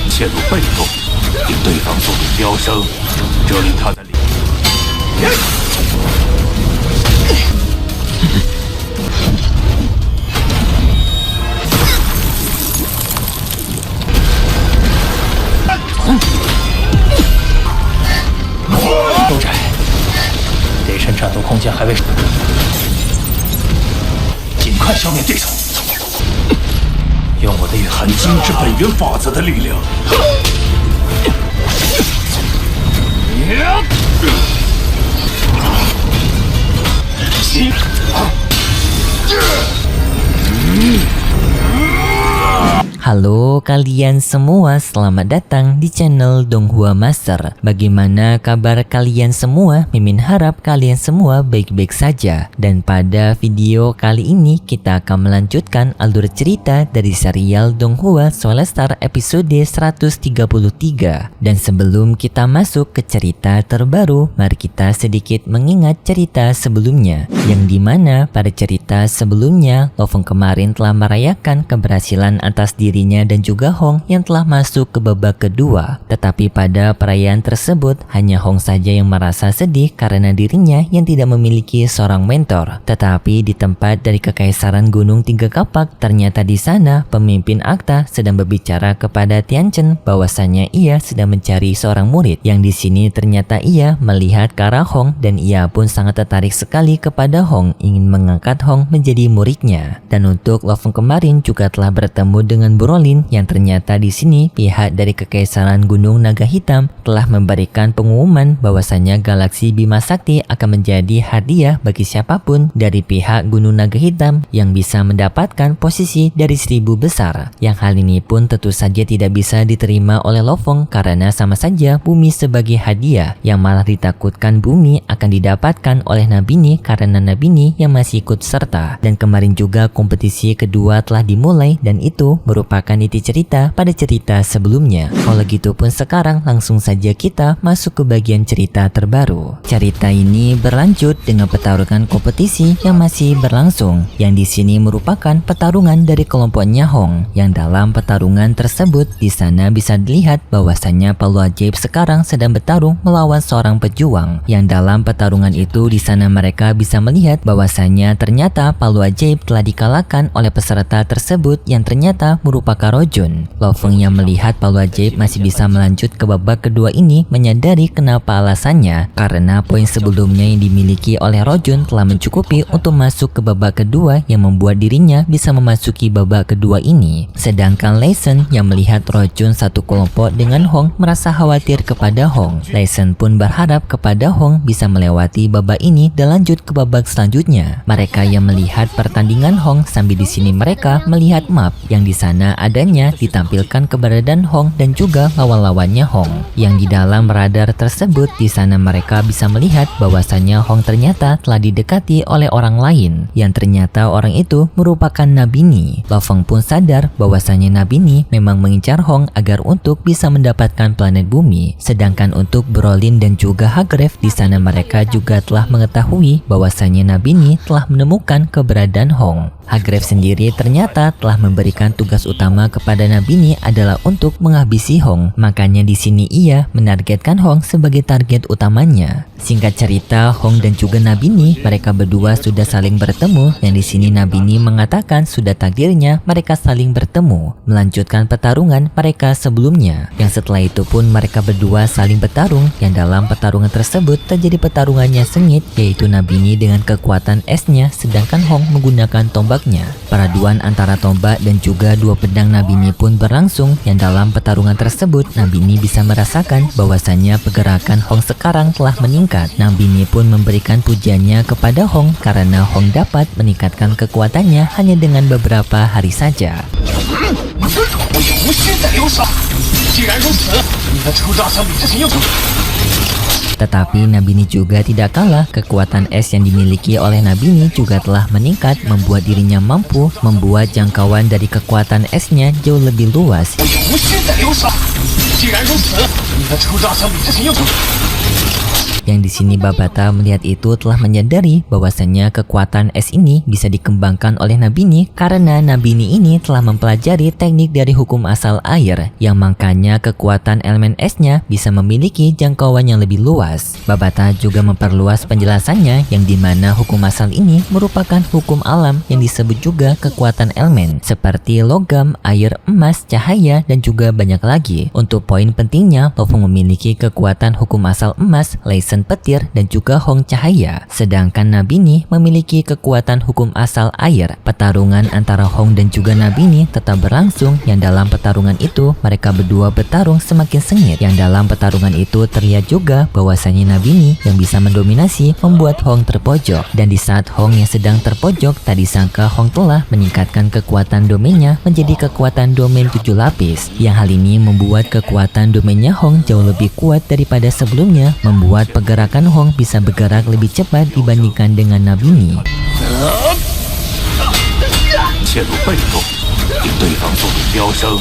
陷入被动，令对方速度飙升，这令他的都窄，这一身战斗空间还未，尽快消灭对手。用我的远很精致本源法则的力量。Halo kalian semua, selamat datang di channel Donghua Master. Bagaimana kabar kalian semua? Mimin harap kalian semua baik-baik saja. Dan pada video kali ini kita akan melanjutkan alur cerita dari serial Donghua Solar episode 133. Dan sebelum kita masuk ke cerita terbaru, mari kita sedikit mengingat cerita sebelumnya, yang dimana pada cerita sebelumnya Lo Feng kemarin telah merayakan keberhasilan atas dirinya dan juga Hong yang telah masuk ke babak kedua. Tetapi pada perayaan tersebut hanya Hong saja yang merasa sedih karena dirinya yang tidak memiliki seorang mentor. Tetapi di tempat dari Kekaisaran Gunung Tiga Kapak, ternyata di sana pemimpin Akta sedang berbicara kepada Tianchen bahwasanya ia sedang mencari seorang murid, yang di sini ternyata ia melihat ke arah Hong dan ia pun sangat tertarik sekali kepada Hong, ingin mengangkat Hong menjadi muridnya. Dan untuk Lo Feng kemarin juga telah bertemu dengan Brolin, yang ternyata di sini pihak dari Kekaisaran Gunung Naga Hitam telah memberikan pengumuman bahwasanya galaksi Bima Sakti akan menjadi hadiah bagi siapapun dari pihak Gunung Naga Hitam yang bisa mendapatkan posisi dari 1000 besar. Yang hal ini pun tentu saja tidak bisa diterima oleh Lo Feng karena sama saja bumi sebagai hadiah, yang malah ditakutkan bumi akan didapatkan oleh Nabini karena Nabini yang masih ikut serta. Dan kemarin juga kompetisi kedua telah dimulai dan itu merupakan inti cerita pada cerita sebelumnya. Kalau gitu pun sekarang langsung saja kita masuk ke bagian cerita terbaru. Cerita ini berlanjut dengan pertarungan kompetisi yang masih berlangsung, yang di sini merupakan pertarungan dari kelompoknya Hong. Yang dalam pertarungan tersebut di sana bisa dilihat bahwasanya Palu Ajaib sekarang sedang bertarung melawan seorang pejuang. Yang dalam pertarungan itu di sana mereka bisa melihat bahwasanya ternyata Palu Ajaib telah dikalahkan oleh peserta tersebut yang ternyata merupakan Rojun. Lo Feng yang melihat Palu Ajaib masih bisa melanjut ke babak kedua ini menyadari kenapa alasannya, karena poin sebelumnya yang dimiliki oleh Rojun telah mencukupi untuk masuk ke babak kedua yang membuat dirinya bisa memasuki babak kedua ini. Sedangkan Lei Shen yang melihat Rojun satu kelompok dengan Hong merasa khawatir kepada Hong. Lei Shen pun berharap kepada Hong bisa melewati babak ini dan lanjut ke babak selanjutnya. Mereka yang melihat pertandingan Hong sambil di sini mereka melihat map yang di sana adanya ditampilkan keberadaan Hong dan juga lawan-lawannya Hong. Yang di dalam radar tersebut di sana mereka bisa melihat bahwasanya Hong ternyata telah didekati oleh orang lain, yang ternyata orang itu merupakan Nabini. Lo Feng pun sadar bahwasanya Nabini memang mengincar Hong agar untuk bisa mendapatkan planet bumi. Sedangkan untuk Brolin dan juga Hagrave di sana mereka juga telah mengetahui bahwasanya Nabini telah menemukan keberadaan Hong. Hagrave sendiri ternyata telah memberikan tugas utama kepada Nabini adalah untuk menghabisi Hong. Makanya di sini ia menargetkan Hong sebagai target utamanya. Singkat cerita, Hong dan juga Nabini mereka berdua sudah saling bertemu, yang di sini Nabini mengatakan sudah takdirnya mereka saling bertemu, melanjutkan pertarungan mereka sebelumnya. Yang setelah itu pun mereka berdua saling bertarung, yang dalam pertarungan tersebut terjadi pertarungannya sengit, yaitu Nabini dengan kekuatan esnya sedangkan Hong menggunakan tombaknya. Peraduan antara tombak dan juga dua pedang Nabini pun berlangsung, yang dalam pertarungan tersebut Nabini bisa merasakan bahwasanya pergerakan Hong sekarang telah meningkat. Nabini pun memberikan pujiannya kepada Hong karena Hong dapat meningkatkan kekuatannya hanya dengan beberapa hari saja. Tetapi Nabini juga tidak kalah, kekuatan es yang dimiliki oleh Nabini juga telah meningkat, membuat dirinya mampu membuat jangkauan dari kekuatan esnya jauh lebih luas. Yang di sini Babata melihat itu telah menyadari bahwasanya kekuatan es ini bisa dikembangkan oleh Nabini karena Nabini ini telah mempelajari teknik dari hukum asal air yang makanya kekuatan elemen esnya bisa memiliki jangkauan yang lebih luas. Babata juga memperluas penjelasannya yang dimana hukum asal ini merupakan hukum alam yang disebut juga kekuatan elemen seperti logam, air, emas, cahaya, dan juga banyak lagi. Untuk poin pentingnya, Lofeng memiliki kekuatan hukum asal emas, Leisen petir, dan juga Hong cahaya. Sedangkan Nabini memiliki kekuatan hukum asal air. Pertarungan antara Hong dan juga Nabini tetap berlangsung yang dalam pertarungan itu mereka berdua bertarung semakin sengit. Yang dalam pertarungan itu terlihat juga bahwasanya Nabini yang bisa mendominasi membuat Hong terpojok. Dan di saat Hong yang sedang terpojok, tadi sangka Hong telah meningkatkan kekuatan domainnya menjadi kekuatan domain 7 lapis. Yang hal ini membuat kekuatan domainnya Hong jauh lebih kuat daripada sebelumnya, membuat pergerakan Hong bisa bergerak lebih cepat dibandingkan dengan Nabini. 陷入被动，令对方速度飙升。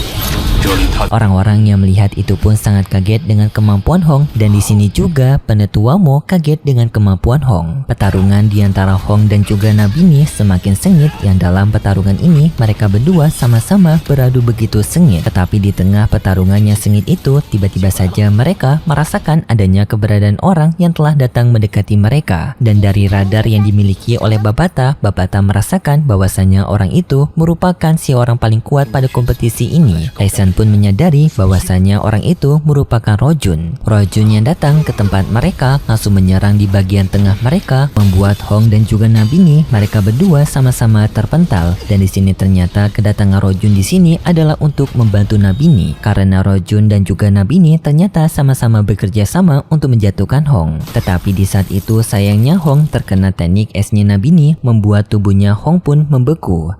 这里他 Orang-orang yang melihat itu pun sangat kaget dengan kemampuan Hong, dan di sini juga Penetua Mo kaget dengan kemampuan Hong. Pertarungan di antara Hong dan juga Nabini semakin sengit yang dalam pertarungan ini mereka berdua sama-sama beradu begitu sengit. Tetapi di tengah pertarungan yang sengit itu tiba-tiba saja mereka merasakan adanya keberadaan orang yang telah datang mendekati mereka. Dan dari radar yang dimiliki oleh Babata, Babata merasakan bahwasanya orang itu merupakan si orang paling kuat pada kompetisi ini. Leisen pun menyadari bahwasanya orang itu merupakan Rojun. Rojun yang datang ke tempat mereka langsung menyerang di bagian tengah mereka, membuat Hong dan juga Nabini mereka berdua sama-sama terpental. Dan di sini ternyata kedatangan Rojun di sini adalah untuk membantu Nabini karena Rojun dan juga Nabini ternyata sama-sama bekerja sama untuk menjatuhkan Hong. Tetapi di saat itu sayangnya Hong terkena teknik esnya Nabini, membuat tubuhnya Hong pun membeku.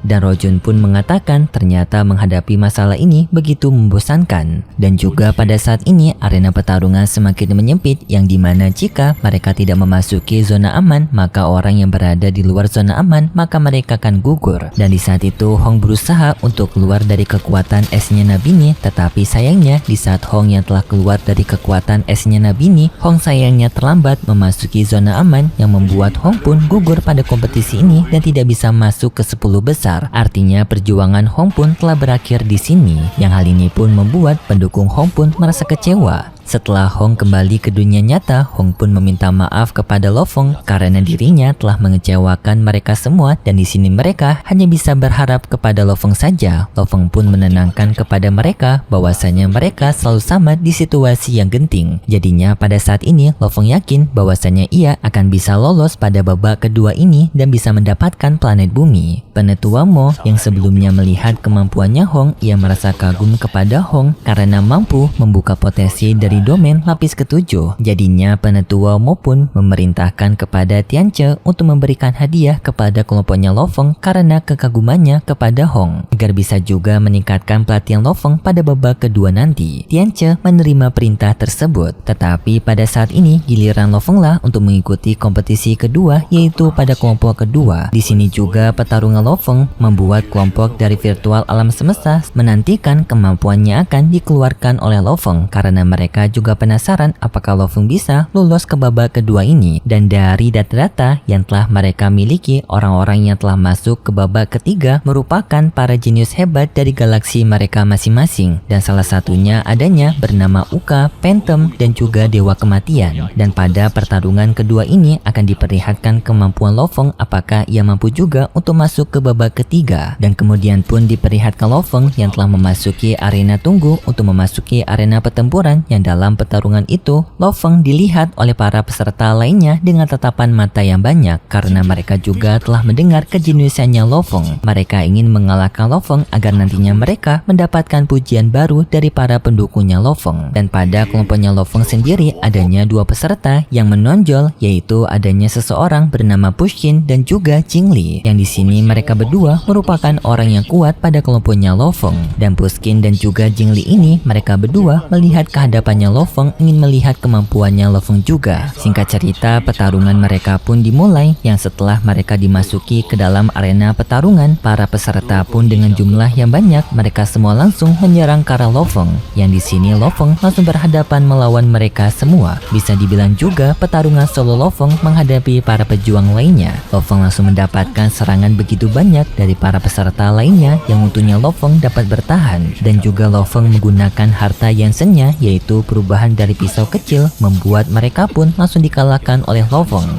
Dan Rojun pun mengatakan ternyata menghadapi masalah ini begitu membosankan. Dan juga pada saat ini arena pertarungan semakin menyempit yang dimana jika mereka tidak memasuki zona aman maka orang yang berada di luar zona aman maka mereka akan gugur. Dan di saat itu Hong berusaha untuk keluar dari kekuatan esnya Nabini, tetapi sayangnya di saat Hong yang telah keluar dari kekuatan esnya Nabini, Hong sayangnya terlambat memasuki zona aman yang membuat Hong pun gugur pada kompetisi ini dan tidak bisa masuk ke 10 besar. Artinya perjuangan Hong pun telah berakhir di sini. Yang hal ini pun membuat pendukung Hong pun merasa kecewa. Setelah Hong kembali ke dunia nyata, Hong pun meminta maaf kepada Lofeng karena dirinya telah mengecewakan mereka semua dan di sini mereka hanya bisa berharap kepada Lofeng saja. Lofeng pun menenangkan kepada mereka bahwasanya mereka selalu sama di situasi yang genting. Jadinya pada saat ini Lofeng yakin bahwasanya ia akan bisa lolos pada babak kedua ini dan bisa mendapatkan planet bumi. Penetua Mo yang sebelumnya melihat kemampuannya Hong, ia merasa kagum kepada Hong karena mampu membuka potensi dari domain lapis ke-7. Jadinya Penetua Mo pun memerintahkan kepada Tianche untuk memberikan hadiah kepada kelompoknya Lofeng karena kekagumannya kepada Hong agar bisa juga meningkatkan pelatihan Lofeng pada babak kedua nanti. Tianche menerima perintah tersebut, tetapi pada saat ini giliran Lofeng lah untuk mengikuti kompetisi kedua yaitu pada kelompok kedua. Di sini juga pertarungan Lofeng membuat kelompok dari virtual alam semesta menantikan kemampuannya akan dikeluarkan oleh Lofeng karena mereka juga penasaran apakah Lofeng bisa lolos ke babak kedua ini. Dan dari data-data yang telah mereka miliki, orang-orang yang telah masuk ke babak ketiga merupakan para jenius hebat dari galaksi mereka masing-masing. Dan salah satunya adanya bernama Uka, Phantom, dan juga Dewa Kematian. Dan pada pertarungan kedua ini akan diperlihatkan kemampuan Lofeng apakah ia mampu juga untuk masuk ke babak ketiga. Dan kemudian pun diperlihatkan Lofeng yang telah memasuki arena tunggu untuk memasuki arena pertempuran yang dalam pertarungan itu, Lofeng dilihat oleh para peserta lainnya dengan tatapan mata yang banyak karena mereka juga telah mendengar kejeniusannya Lofeng. Mereka ingin mengalahkan Lofeng agar nantinya mereka mendapatkan pujian baru dari para pendukungnya Lofeng. Dan pada kelompoknya Lofeng sendiri adanya dua peserta yang menonjol, yaitu adanya seseorang bernama Pushkin dan juga Jingli. Yang di sini mereka berdua merupakan orang yang kuat pada kelompoknya Lofeng. Dan Pushkin dan juga Jingli ini mereka berdua melihat kehadapannya Sebenarnya Lo Feng ingin melihat kemampuannya Lo Feng juga. Singkat cerita, pertarungan mereka pun dimulai, yang setelah mereka dimasuki ke dalam arena pertarungan, para peserta pun dengan jumlah yang banyak, mereka semua langsung menyerang ke arah Lo Feng. Yang di sini Lo Feng langsung berhadapan melawan mereka semua. Bisa dibilang juga pertarungan solo Lo Feng menghadapi para pejuang lainnya. Lo Feng langsung mendapatkan serangan begitu banyak dari para peserta lainnya, yang untungnya Lo Feng dapat bertahan. Dan juga Lo Feng menggunakan harta Yansen-nya, yaitu perubahan dari pisau kecil, membuat mereka pun langsung dikalahkan oleh Lo Feng.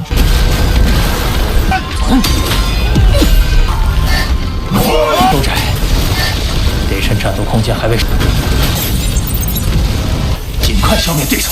都窄，得趁战斗空间还未，尽快消灭对手。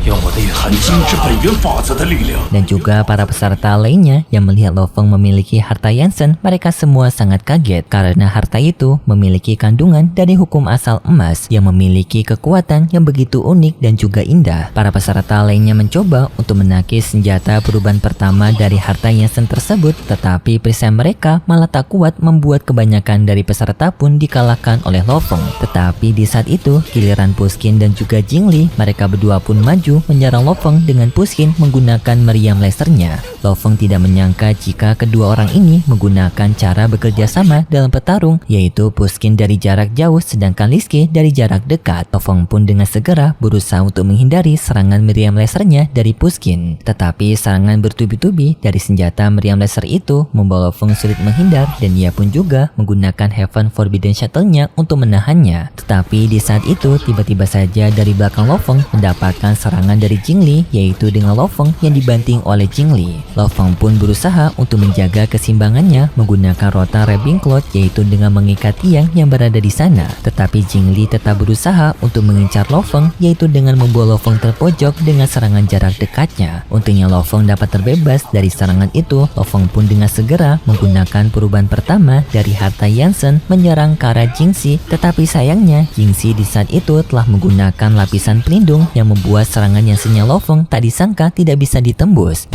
用我的远痕 精致本源法则的力量。 Dan juga para peserta lainnya yang melihat Lo Feng memiliki harta Yansen, mereka semua sangat kaget karena harta itu memiliki kandungan dari hukum asal emas yang memiliki kekuatan yang begitu unik dan juga indah. Para peserta lainnya mencoba untuk menakis senjata perubahan pertama dari harta Yansen tersebut, tetapi perisai mereka malah tak kuat, membuat kebanyakan dari peserta pun dikalahkan oleh Lo Feng. Tetapi di saat itu giliran Pushkin dan juga Jingli, mereka berdua pun maju menyerang Lo Feng dengan Pushkin menggunakan meriam lasernya. Lo Feng tidak menyangka jika kedua orang ini menggunakan cara bekerja sama dalam petarung, yaitu Pushkin dari jarak jauh sedangkan Liske dari jarak dekat. Lo Feng pun dengan segera berusaha untuk menghindari serangan meriam lasernya dari Pushkin. Tetapi serangan bertubi-tubi dari senjata meriam laser itu membawa Lo Feng sulit menghindar, dan ia pun juga menggunakan Heaven Forbidden Shuttle-nya untuk menahannya. Tetapi di saat itu tiba-tiba saja dari belakang Lo Feng mendapatkan serangan dari Jingli, yaitu dengan Lo Feng yang dibanting oleh Jingli. Lo Feng pun berusaha untuk menjaga keseimbangannya menggunakan rotan Rabbing Cloth, yaitu dengan mengikat tiang yang berada di sana. Tetapi Jingli tetap berusaha untuk mengincar Lo Feng, yaitu dengan membawa Lo Feng terpojok dengan serangan jarak dekatnya. Untungnya Lo Feng dapat terbebas dari serangan itu. Lo Feng pun dengan segera menggunakan perubahan pertama dari harta Yansen menyerang ke arah Jingxi, tetapi sayangnya Jingxi di saat itu telah menggunakan lapisan pelindung yang membuat serangan Yansen-nya Lo Feng tak disangka tidak bisa ditembus.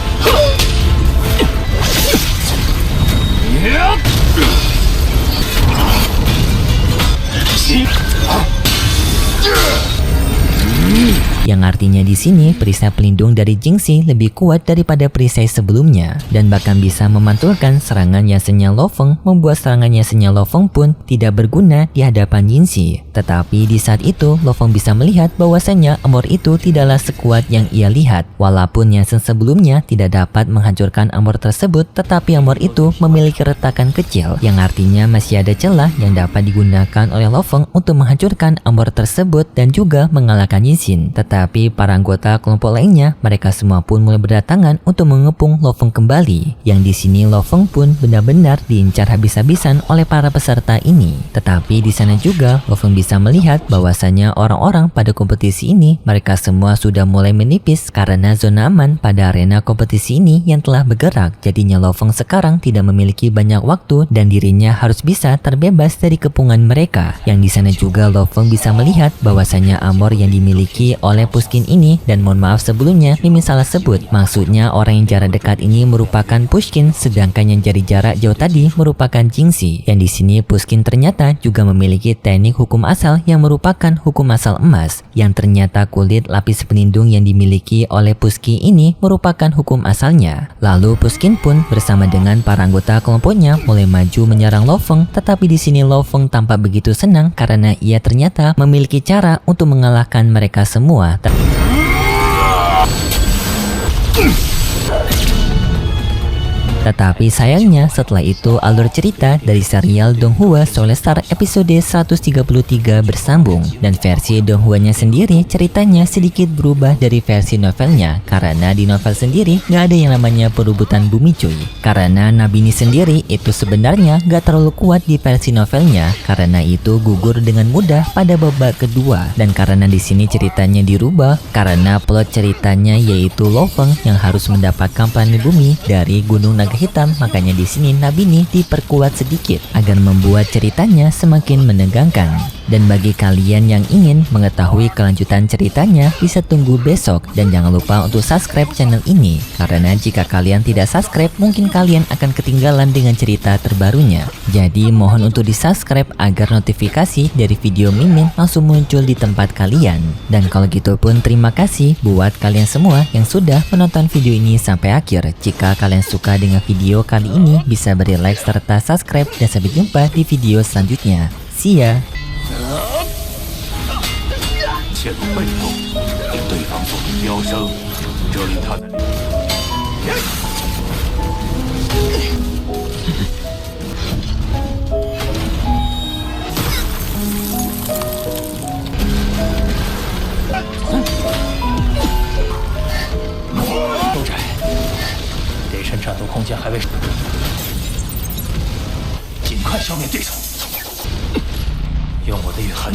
Yang artinya di sini perisai pelindung dari Jingxi lebih kuat daripada perisai sebelumnya dan bahkan bisa memantulkan serangan Yansen-nya Lo Feng, membuat serangan Yansen-nya Lo Feng pun tidak berguna di hadapan Jingxi. Tetapi di saat itu Lo Feng bisa melihat bahwasannya armor itu tidaklah sekuat yang ia lihat. Walaupun Yansen sebelumnya tidak dapat menghancurkan armor tersebut, tetapi armor itu memiliki retakan kecil, yang artinya masih ada celah yang dapat digunakan oleh Lo Feng untuk menghancurkan armor tersebut dan juga mengalahkan Yixin. Tetapi para anggota kelompok lainnya, mereka semua pun mulai berdatangan untuk mengepung Lo Feng kembali. Yang di sini Lo Feng pun benar-benar diincar habis-habisan oleh para peserta ini. Tetapi di sana juga Lo Feng bisa melihat bahwasanya orang-orang pada kompetisi ini, mereka semua sudah mulai menipis karena zona aman pada arena kompetisi ini yang telah bergerak. Jadinya Lo Feng sekarang tidak memiliki banyak waktu dan dirinya harus bisa terbebas dari kepungan mereka. Yang di sana juga Lo Feng bisa melihat bahwasanya armor yang dimiliki oleh Pushkin ini, dan mohon maaf sebelumnya Mimin salah sebut, maksudnya orang yang jarak dekat ini merupakan Pushkin, sedangkan yang dari jarak jauh tadi merupakan Jingxi. Yang di sini Pushkin ternyata juga memiliki teknik hukum asal yang merupakan hukum asal emas, yang ternyata kulit lapis pelindung yang dimiliki oleh Pushkin ini merupakan hukum asalnya. Lalu Pushkin pun bersama dengan para anggota kelompoknya mulai maju menyerang Lo Feng, tetapi di sini Lo Feng tampak begitu senang karena ia ternyata memiliki cara untuk mengalahkan mereka semua. Tetapi sayangnya setelah itu alur cerita dari serial Donghua Soulstar episode 133 bersambung, dan versi Donghua-nya sendiri ceritanya sedikit berubah dari versi novelnya, karena di novel sendiri gak ada yang namanya perebutan bumi cuy. Karena Nabini sendiri itu sebenarnya gak terlalu kuat di versi novelnya, karena itu gugur dengan mudah pada babak kedua. Dan karena di sini ceritanya dirubah karena plot ceritanya yaitu Lo Feng yang harus mendapatkan planet bumi dari Gunung Naga Hitam, makanya di sini Nabini diperkuat sedikit agar membuat ceritanya semakin menegangkan. Dan bagi kalian yang ingin mengetahui kelanjutan ceritanya, bisa tunggu besok. Dan jangan lupa untuk subscribe channel ini, karena jika kalian tidak subscribe, mungkin kalian akan ketinggalan dengan cerita terbarunya. Jadi mohon untuk di subscribe agar notifikasi dari video Mimin langsung muncul di tempat kalian. Dan kalau gitu pun terima kasih buat kalian semua yang sudah menonton video ini sampai akhir. Jika kalian suka dengan video kali ini, bisa beri like serta subscribe, dan sampai jumpa di video selanjutnya. See ya! 陷入被动，令对方速度飙升，这令他的都窄，这身战斗空间还未，尽快消灭对手，用我的远痕。